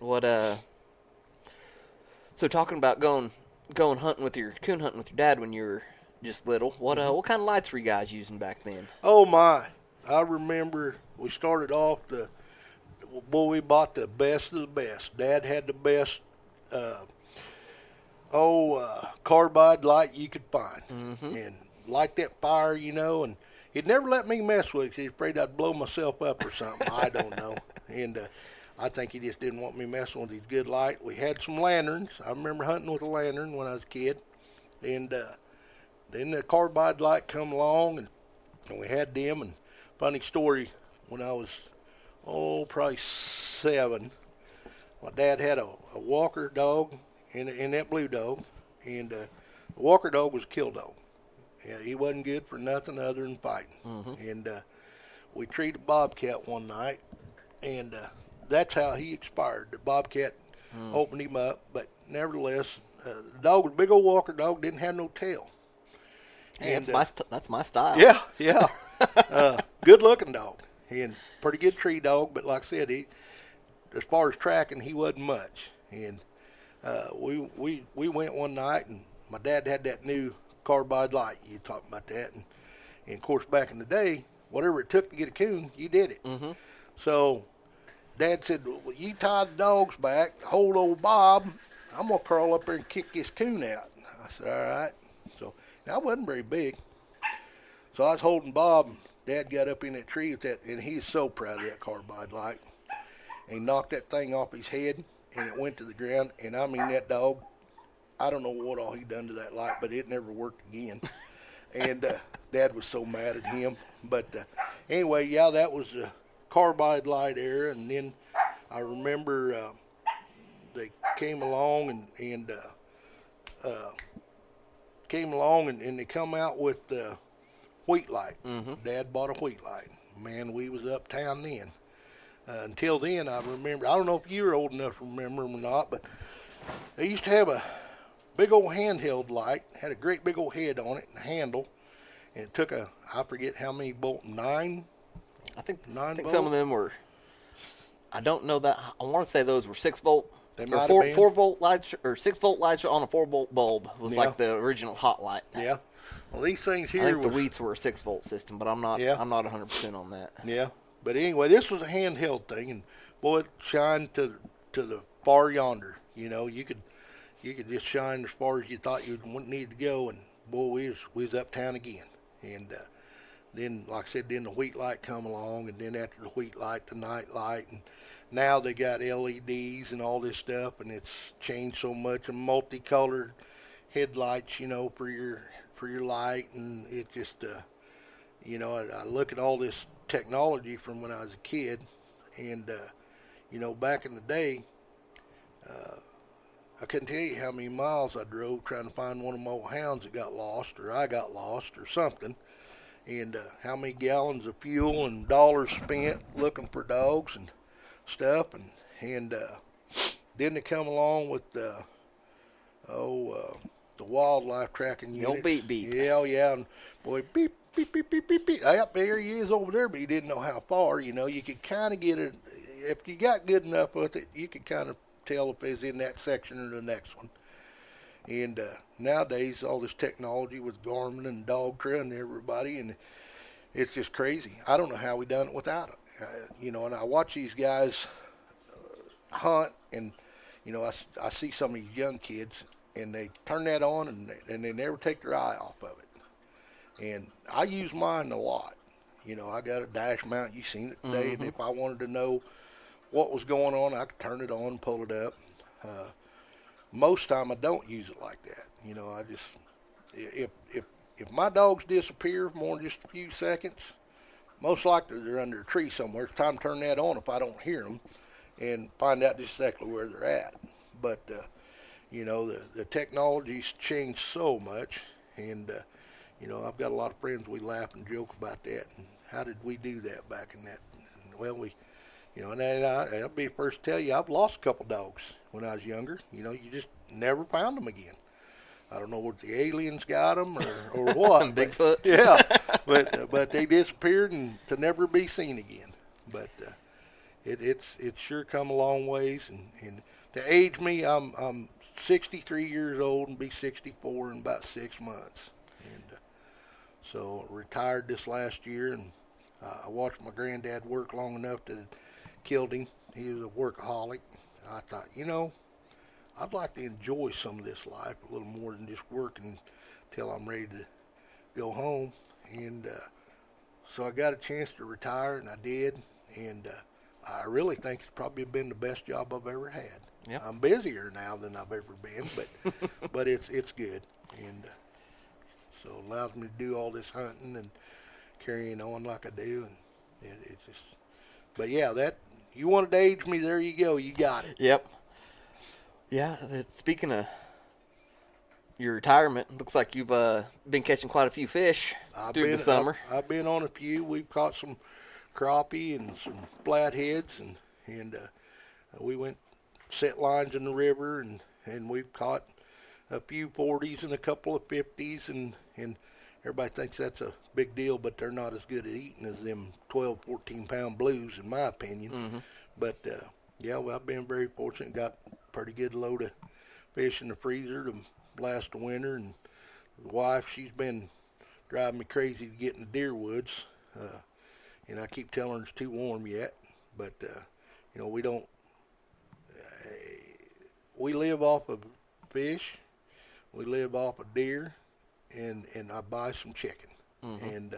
So talking about going hunting with coon hunting with your dad when you were just little. What kind of lights were you guys using back then? Oh my! I remember we started off we bought the best of the best. Dad had the best carbide light you could find, and light that fire, you know. And he'd never let me mess with it 'cause he was afraid I'd blow myself up or something. I don't know. And I think he just didn't want me messing with his good light. We had some lanterns. I remember hunting with a lantern when I was a kid, and then the carbide light come along, and we had them. And funny story, when I was probably 7, my dad had a Walker dog and that blue dog, and the Walker dog was a kill dog. Yeah, he wasn't good for nothing other than fighting. And we treated a bobcat one night, and that's how he expired. The bobcat opened him up, but nevertheless, the dog was a big old Walker dog, didn't have no tail. Hey, And, that's my style. Yeah. Good looking dog, and pretty good tree dog. But like I said, as far as tracking, he wasn't much. And we went one night, and my dad had that new carbide light. You talking about that, and of course back in the day, whatever it took to get a coon, you did it. So Dad said, "Well, you tie the dogs back, hold old Bob. I'm gonna crawl up there and kick this coon out." I said, "All right." So I wasn't very big, so I was holding Bob. And Dad got up in that tree with that, and he's so proud of that carbide light. And he knocked that thing off his head, and it went to the ground. And I mean, that dog, I don't know what all he done to that light, but it never worked again. And Dad was so mad at him. But anyway, yeah, that was the carbide light era. And then I remember they came along and they come out with wheat light. Dad bought a wheat light. Man, we was uptown then. Until then, I remember, I don't know if you were old enough to remember them or not, but they used to have a big old handheld light, had a great big old head on it and a handle, and it took I forget how many bolts, 9? I think bolts? some of them were. I don't know that. I want to say those were 6-volt. They Or might have four, been. 4-volt lights or 6-volt lights on a 4-volt bulb was like the original hot light. Yeah. Well, these things I here think the Wheats were a 6-volt system, but I'm not 100% on that. Yeah. But anyway, this was a handheld thing, and boy, it shined to the far yonder. You know, you could just shine as far as you thought you needed to go, and boy, we was uptown again. And then, like I said, then the wheat light come along, and then after the wheat light, the night light, and now they got LEDs and all this stuff, and it's changed so much, and multicolored headlights, you know, for your light, and it just, you know, I look at all this technology from when I was a kid, and you know, back in the day, I couldn't tell you how many miles I drove trying to find one of my old hounds that got lost, or I got lost, or something, and how many gallons of fuel and dollars spent looking for dogs and stuff, and then they come along with the wildlife tracking units. old beep beep. Yeah, and boy, beep, beep, beep, beep, beep, beep. Yep, there he is over there, but you didn't know how far. You could kind of get it. If you got good enough with it, you could kind of tell if it's in that section or the next one. And nowadays, all this technology with Garmin and Dogtra and everybody, and it's just crazy. I don't know how we done it without it. And I watch these guys hunt, and I see some of these young kids, and they turn that on, and they never take their eye off of it. And I use mine a lot. I got a dash mount. You seen it today. Mm-hmm. And if I wanted to know what was going on, I could turn it on, pull it up. Most time I don't use it like that. I just if my dogs disappear more than just a few seconds, most likely they're under a tree somewhere. It's time to turn that on if I don't hear them, and find out just exactly where they're at. But the technology's changed so much, and I've got a lot of friends. We laugh and joke about that. And how did we do that back in that? Well, and I'll be the first to tell you, I've lost a couple dogs when I was younger. You just never found them again. I don't know what the aliens got them or what. Bigfoot. Yeah, but they disappeared and to never be seen again. But it's sure come a long ways. And to age me, I'm 63 years old and be 64 in about 6 months. And so retired this last year, and I watched my granddad work long enough to killed him. He was a workaholic. I thought, I'd like to enjoy some of this life a little more than just working until I'm ready to go home. And so I got a chance to retire, and I did. And I really think it's probably been the best job I've ever had. Yep. I'm busier now than I've ever been, but it's good. And so it allows me to do all this hunting and carrying on like I do. And it's just, but yeah, that, you wanted to age me, there you go. You got it. Yep. Yeah, speaking of your retirement, looks like you've been catching quite a few fish through the summer. I've been on a few. We've caught some crappie and some flatheads, and we went set lines in the river, and we've caught a few 40s and a couple of 50s, and everybody thinks that's a big deal, but they're not as good at eating as them 12, 14-pound blues, in my opinion. Mm-hmm. But, yeah, well, I've been very fortunate. Got a pretty good load of fish in the freezer to last the winter. And the wife, she's been driving me crazy to get in the deer woods. And I keep telling her it's too warm yet. But, we don't. We live off of fish. We live off of deer. And I buy some chicken. Mm-hmm. And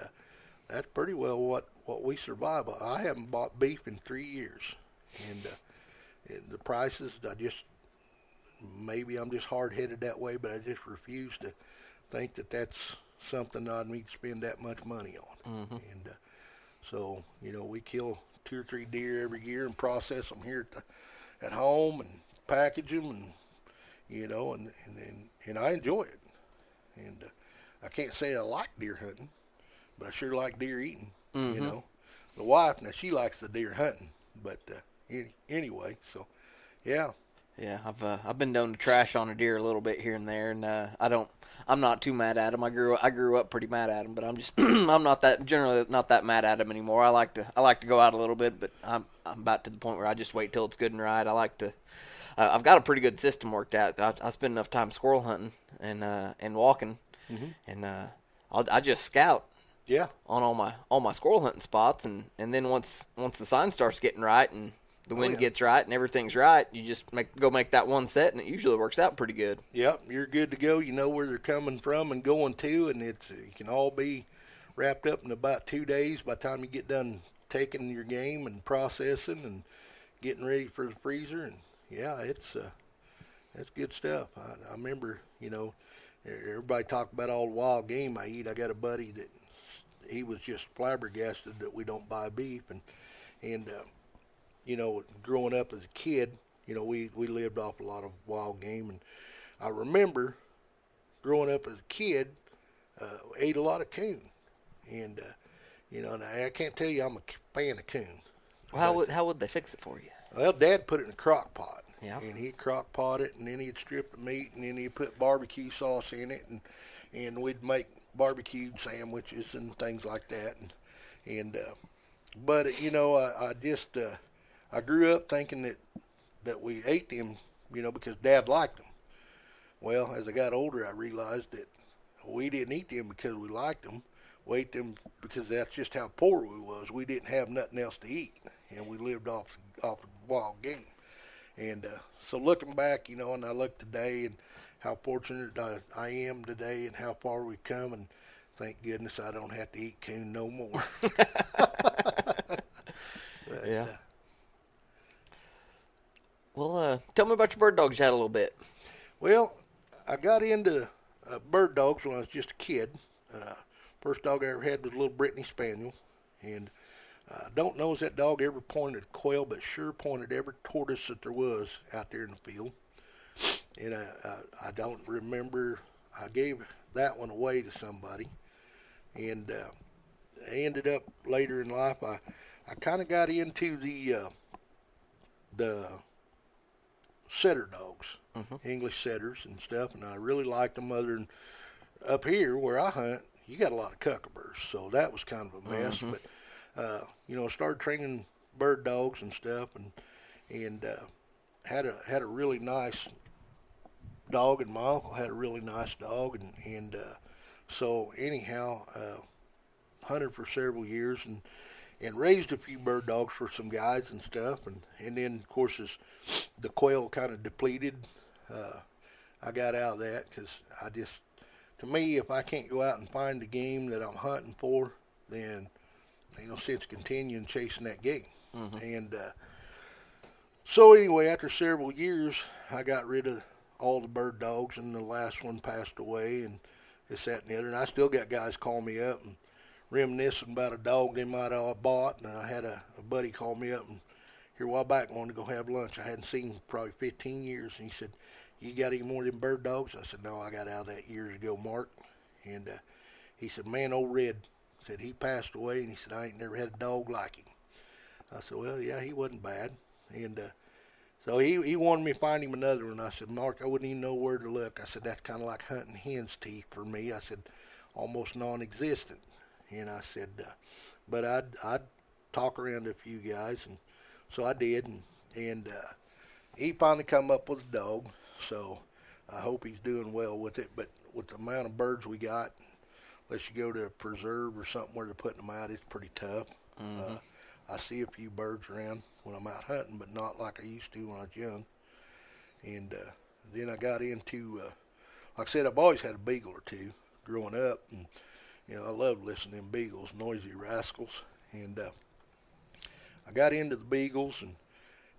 that's pretty well what we survive on. I haven't bought beef in 3 years. And the prices, maybe I'm just hard-headed that way, but I just refuse to think that that's something I need to spend that much money on. Mm-hmm. And so, we kill 2 or 3 deer every year and process them here at home and package them, and and I enjoy it. And I can't say I like deer hunting, but I sure like deer eating. Mm-hmm. The wife, now she likes the deer hunting, but anyway, so yeah. Yeah, I've been known to trash on a deer a little bit here and there, and I'm not too mad at them. I grew up pretty mad at them, but I'm just I'm generally not that mad at them anymore. I like to go out a little bit, but I'm about to the point where I just wait till it's good and right. I like to. I've got a pretty good system worked out. I spend enough time squirrel hunting and walking, mm-hmm. and I just scout. Yeah. On all my squirrel hunting spots, and then once the sign starts getting right and the wind gets right and everything's right, you just go make that one set, and it usually works out pretty good. Yep, you're good to go. You know where they're coming from and going to, and it can all be wrapped up in about 2 days by the time you get done taking your game and processing and getting ready for the freezer. And yeah, that's good stuff. I remember, everybody talk about all the wild game I eat. I got a buddy that he was just flabbergasted that we don't buy beef, and growing up as a kid, we lived off a lot of wild game, and I remember growing up as a kid, ate a lot of coon, and and I can't tell you I'm a fan of coon. Well, how would they fix it for you? Well, Dad put it in a crock pot, Yeah. And he'd crock pot it, and then he'd strip the meat, and then he'd put barbecue sauce in it, and we'd make barbecued sandwiches and things like that. But I just I grew up thinking that we ate them, because Dad liked them. Well, as I got older, I realized that we didn't eat them because we liked them. We ate them because that's just how poor we was. We didn't have nothing else to eat, and we lived off of wild game. And so looking back, and I look today and how fortunate I am today and how far we've come, and thank goodness I don't have to eat coon no more. But, Yeah. Well, tell me about your bird dogs you had a little bit. Well, I got into bird dogs when I was just a kid. First dog I ever had was a little Brittany Spaniel, and I don't know if that dog ever pointed a quail, but sure pointed every tortoise that there was out there in the field. And I don't remember. I gave that one away to somebody, and I ended up later in life. I kind of got into the setter dogs, English setters and stuff, and I really liked them. Other than up here where I hunt, you got a lot of cuckaburs, so that was kind of a mess. But started training bird dogs and stuff, and had a really nice dog, and my uncle had a really nice dog, and so anyhow, hunted for several years and raised a few bird dogs for some guys and stuff, and then of course as the quail kind of depleted, I got out of that because to me, if I can't go out and find the game that I'm hunting for, then ain't no sense continuing chasing that game. And so anyway, after several years, I got rid of all the bird dogs, and the last one passed away, and this, that, and the other. And I still got guys call me up and reminiscing about a dog they might have bought. And I had a buddy call me up and here a while back wanted to go have lunch. I hadn't seen him probably 15 years, and he said, "You got any more of them bird dogs?" I said, "No, I got out of that years ago, Mark." And he said, "Man, old Red," said, "he passed away," and he said, "I ain't never had a dog like him." I said, "Well, yeah, he wasn't bad." And so he wanted me to find him another one. I said, "Mark, I wouldn't even know where to look." I said, "That's kind of like hunting hen's teeth for me." I said, "Almost non-existent." And I said, but I'd talk around to a few guys, and so I did. And he finally come up with a dog, so I hope he's doing well with it. But with the amount of birds we got, unless you go to a preserve or something where they're putting them out, it's pretty tough. I see a few birds around when I'm out hunting, but not like I used to when I was young. And then I got into, like I said, I've always had a beagle or two growing up, and I loved listening to them beagles, noisy rascals. And I got into the beagles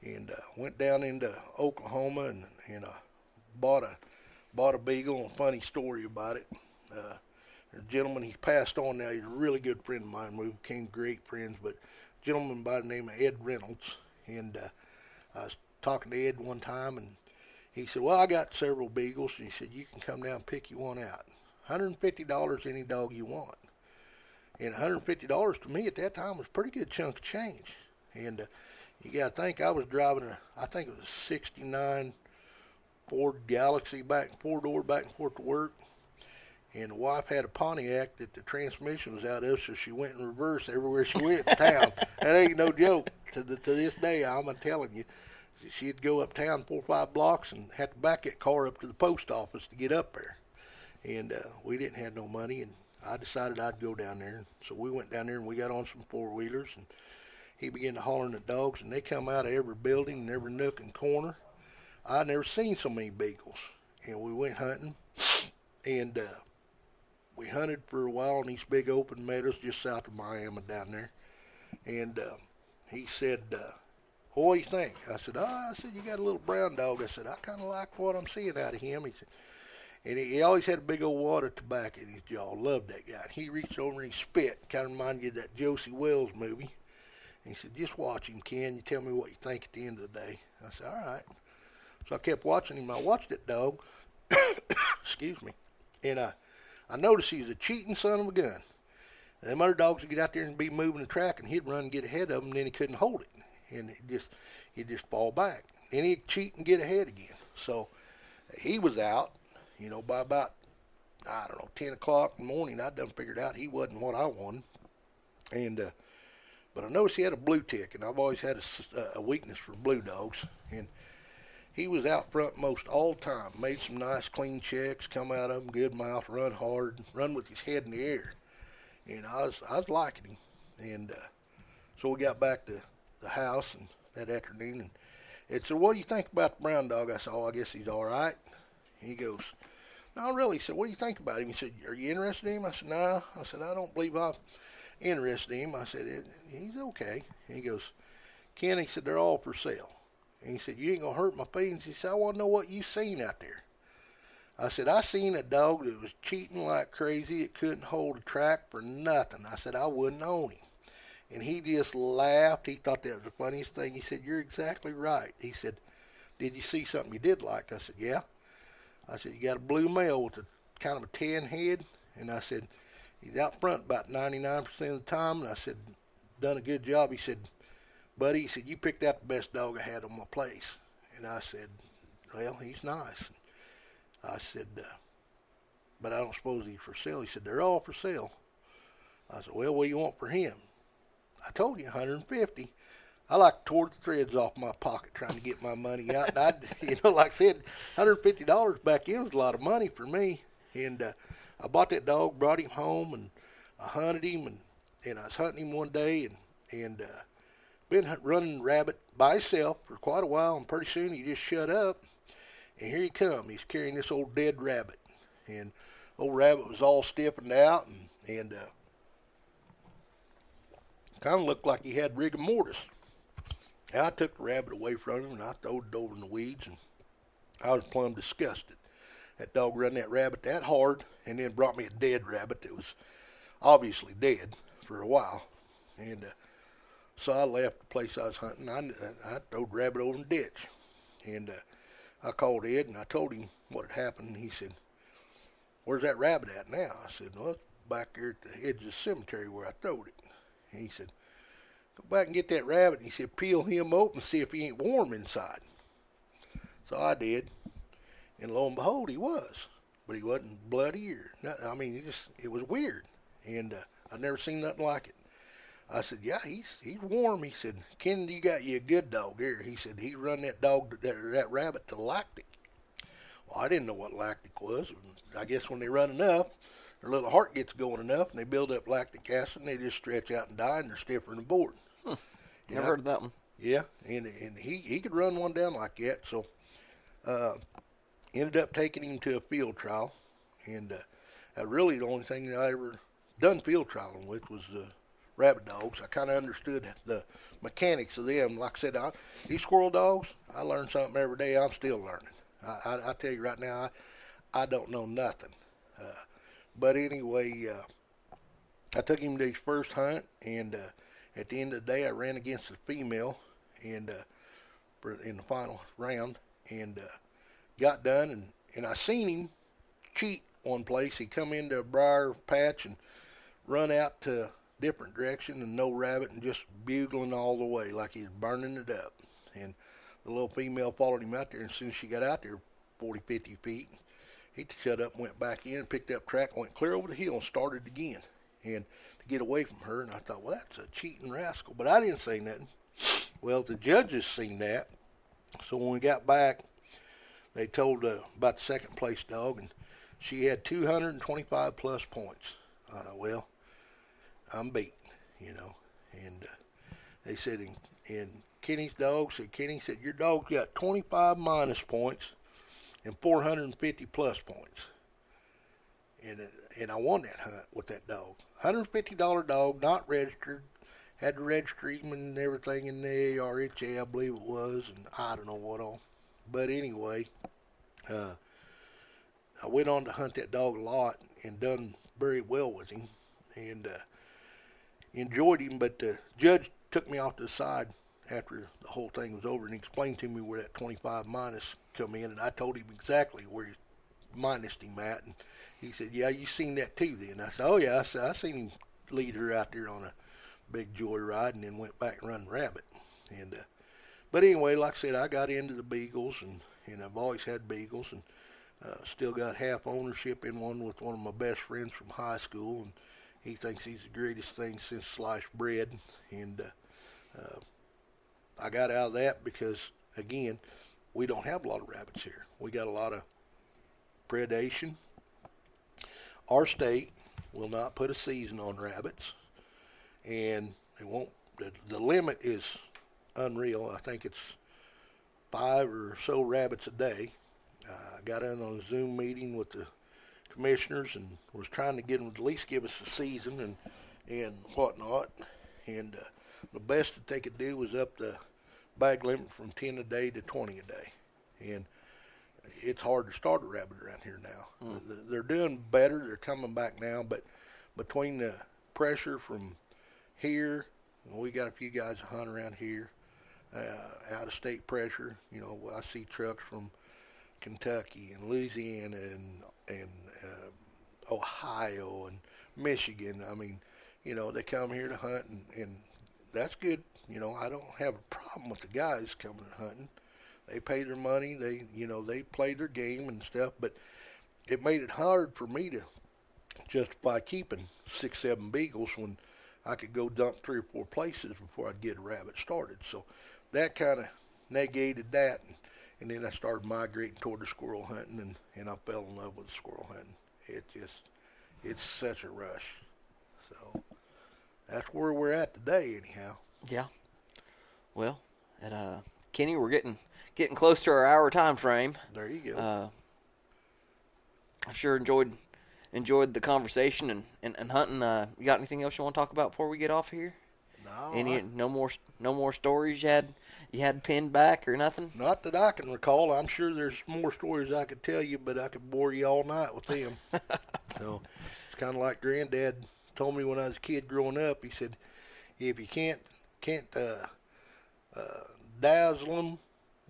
and went down into Oklahoma and bought a beagle. And a funny story about it. A gentleman, he's passed on now. He's a really good friend of mine. We became great friends. But a gentleman by the name of Ed Reynolds. And I was talking to Ed one time, and he said, "Well, I got several beagles." And he said, "You can come down and pick you one out. $150 any dog you want." And $150 to me at that time was a pretty good chunk of change. And you got to think, I was driving I think it was a 69 Ford Galaxy four-door back and forth to work. And the wife had a Pontiac that the transmission was out of, so she went in reverse everywhere she went in town. That ain't no joke. To this day, I'm telling you, she'd go uptown 4 or 5 blocks and have to back that car up to the post office to get up there. And we didn't have no money, and I decided I'd go down there. So we went down there, and we got on some four-wheelers, and he began to hollering at dogs, and they come out of every building and every nook and corner. I'd never seen so many beagles. And we went hunting, and we hunted for a while in these big open meadows just south of Miami down there. And he said, "What do you think?" I said, "You got a little brown dog." I said, "I kind of like what I'm seeing out of him." He said, and he always had a big old wad of tobacco in his jaw. Loved that guy. He reached over and he spit. Kind of reminded you of that Josie Wells movie. And he said, "Just watch him, Ken. You tell me what you think at the end of the day." I said, "All right." So I kept watching him. I watched that dog. Excuse me. And I noticed he was a cheating son of a gun. And them other dogs would get out there and be moving the track, and he'd run and get ahead of him, and then he couldn't hold it. And he'd just fall back. then he'd cheat and get ahead again. So he was out, by about, I don't know, 10 o'clock in the morning. I done figured out he wasn't what I wanted. And but I noticed he had a blue tick, and I've always had a weakness for blue dogs. And he was out front most all the time. Made some nice clean checks, come out of them, good mouth, run hard, run with his head in the air. And I was liking him. And so we got back to the house and that afternoon, and it said, "What do you think about the brown dog?" I said, "Oh, I guess he's all right." He goes, "No, really." He said, "What do you think about him?" He said, "Are you interested in him?" I said, "No." I said, "I don't believe I'm interested in him." I said, "He's okay." And he goes, "Ken," he said, "they're all for sale." And he said, "You ain't going to hurt my feelings." He said, "I want to know what you seen out there." I said, "I seen a dog that was cheating like crazy. It couldn't hold a track for nothing." I said, "I wouldn't own him." And he just laughed. He thought that was the funniest thing. He said, "You're exactly right." He said, "Did you see something you did like?" I said, "Yeah." I said, "You got a blue male with a kind of a tan head?" And I said, "He's out front about 99% of the time." And I said, "Done a good job." He said, "Buddy," he said, "you picked out the best dog I had on my place." And I said, "Well, he's nice." I said, "But I don't suppose he's for sale." He said, "They're all for sale." I said, "Well, what do you want for him?" I told you, 150. I like tore the threads off my pocket trying to get my money out. And like I said, $150 back then was a lot of money for me. And I bought that dog, brought him home, and I hunted him. And I was hunting him one day and been running rabbit by himself for quite a while. And pretty soon he just shut up. And here he come. He's carrying this old dead rabbit. And old rabbit was all stiffened out and kind of looked like he had rigor mortis. And I took the rabbit away from him and I threw it over in the weeds, and I was plumb disgusted. That dog run that rabbit that hard and then brought me a dead rabbit that was obviously dead for a while. And so I left the place I was hunting. I threw the rabbit over in the ditch. And I called Ed and I told him what had happened. And he said, "Where's that rabbit at now?" I said, "Well, it's back there at the edge of the cemetery where I throwed it." And he said, "Go back and get that rabbit." And he said, "Peel him open and see if he ain't warm inside." So I did. And lo and behold, he was. But he wasn't bloody or nothing. I mean, it was weird. And I'd never seen nothing like it. I said, "Yeah, he's warm." He said, "Ken, you got you a good dog here." He said, "He run that rabbit to lactic." Well, I didn't know what lactic was. I guess when they run enough, their little heart gets going enough, and they build up lactic acid, and they just stretch out and die, and they're stiffer than a board. Never heard of that one. Yeah, and he could run one down like that. So ended up taking him to a field trial, and really the only thing that I ever done field trialing with was rabbit dogs. I kind of understood the mechanics of them. Like I said, these squirrel dogs, I learn something every day. I'm still learning. I tell you right now, I don't know nothing. But anyway, I took him to his first hunt, and at the end of the day, I ran against a female, and in the final round, and got done, and I seen him cheat one place. He come into a briar patch and run out to a different direction, and no rabbit, and just bugling all the way like he's burning it up. And the little female followed him out there, and as soon as she got out there 40, 50 feet, he shut up and went back in, picked up track, went clear over the hill and started again, and to get away from her. And I thought, well, that's a cheating rascal. But I didn't say nothing. Well, the judges seen that. So when we got back, they told about the second place dog, and she had 225 plus points. Well, I'm beat, And they said, and Kenny's dog said, Kenny said, your dog's got 25 minus points and 450 plus points. And I won that hunt with that dog. $150 dog, not registered. Had to register him and everything in the ARHA, I believe it was, and I don't know what all. But anyway, I went on to hunt that dog a lot and done very well with him, and enjoyed him. But the judge took me off to the side after the whole thing was over and explained to me where that 25 minus come in, and I told him exactly where he minused him at, and he said, "Yeah, you seen that too then?" I said, "Oh yeah, I seen him lead her out there on a big joyride and then went back and run rabbit." And But anyway, like I said, I got into the beagles, and I've always had beagles, and still got half ownership in one with one of my best friends from high school, and he thinks he's the greatest thing since sliced bread. And I got out of that because, again, we don't have a lot of rabbits here. We got a lot of predation. Our state will not put a season on rabbits, and they won't. The limit is unreal. I think it's 5 or so rabbits a day. I got in on a Zoom meeting with the commissioners and was trying to get them to at least give us a season and whatnot. And the best that they could do was up the bag limit from 10 a day to 20 a day. And it's hard to start a rabbit around here now. They're doing better. They're coming back now. But between the pressure from here, we got a few guys that hunt around here, out-of-state pressure. You know, I see trucks from Kentucky and Louisiana and Ohio and Michigan. I mean, you know, they come here to hunt, and that's good. You know, I don't have a problem with the guys coming and hunting. They pay their money. They play their game and stuff. But it made it hard for me to justify keeping 6, 7 beagles when I could go dump 3 or 4 places before I'd get a rabbit started. So that kind of negated that. And then I started migrating toward the squirrel hunting, and I fell in love with squirrel hunting. It's such a rush. So that's where we're at today, anyhow. Yeah. Well, and Kenny, we're getting close to our hour time frame. There you go. I've sure enjoyed the conversation and hunting. You got anything else you want to talk about before we get off here? No more stories you had pinned back or nothing? Not that I can recall. I'm sure there's more stories I could tell you, but I could bore you all night with them. So it's kind of like Granddad told me when I was a kid growing up. He said, if you can't dazzle them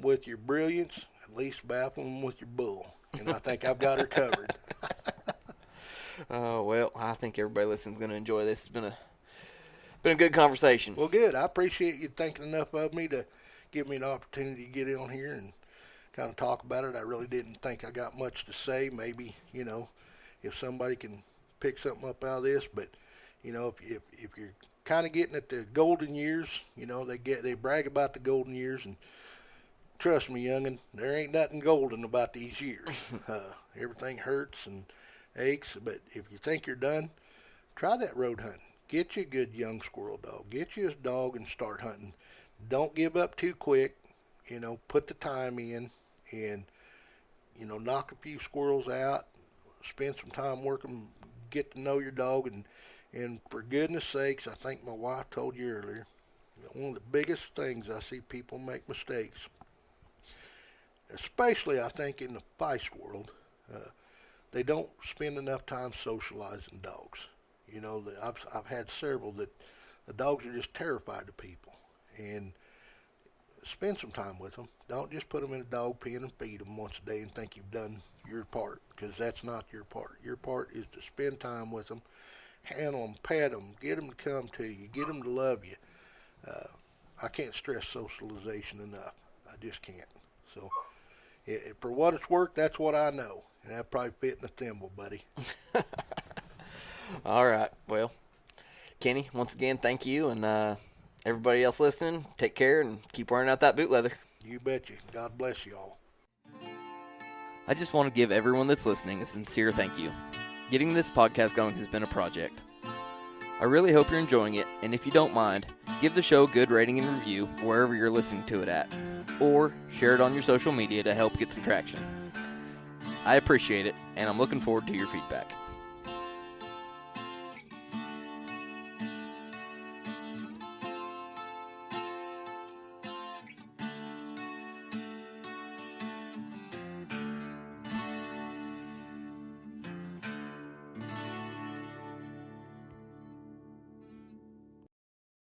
with your brilliance, at least baffle them with your bull. And I think I've got her covered. Oh, well, I think everybody listening's going to enjoy this. It's been a good conversation. Well, good. I appreciate you thinking enough of me to give me an opportunity to get on here and kind of talk about it. I really didn't think I got much to say. Maybe, you know, if somebody can pick something up out of this. But, you know, if you're kind of getting at the golden years, you know, they brag about the golden years, and trust me, young'un, there ain't nothing golden about these years. Everything hurts and aches. But if you think you're done, try that road hunting. Get you a good young squirrel dog. Get you a dog and start hunting. Don't give up too quick. You know, put the time in and, you know, knock a few squirrels out. Spend some time working, get to know your dog. And for goodness sakes, I think my wife told you earlier, one of the biggest things I see people make mistakes, especially I think in the feist world, they don't spend enough time socializing dogs. You know, I've had several that the dogs are just terrified of people. And spend some time with them. Don't just put them in a dog pen and feed them once a day and think you've done your part, because that's not your part. Your part is to spend time with them, handle them, pet them, get them to come to you, get them to love you. I can't stress socialization enough. I just can't. So for what it's worth, that's what I know. And that probably fit in a thimble, buddy. All right. Well, Kenny, once again, thank you. And everybody else listening, take care and keep wearing out that boot leather. You betcha. God bless you all. I just want to give everyone that's listening a sincere thank you. Getting this podcast going has been a project. I really hope you're enjoying it, and if you don't mind, give the show a good rating and review wherever you're listening to it at, or share it on your social media to help get some traction. I appreciate it, and I'm looking forward to your feedback.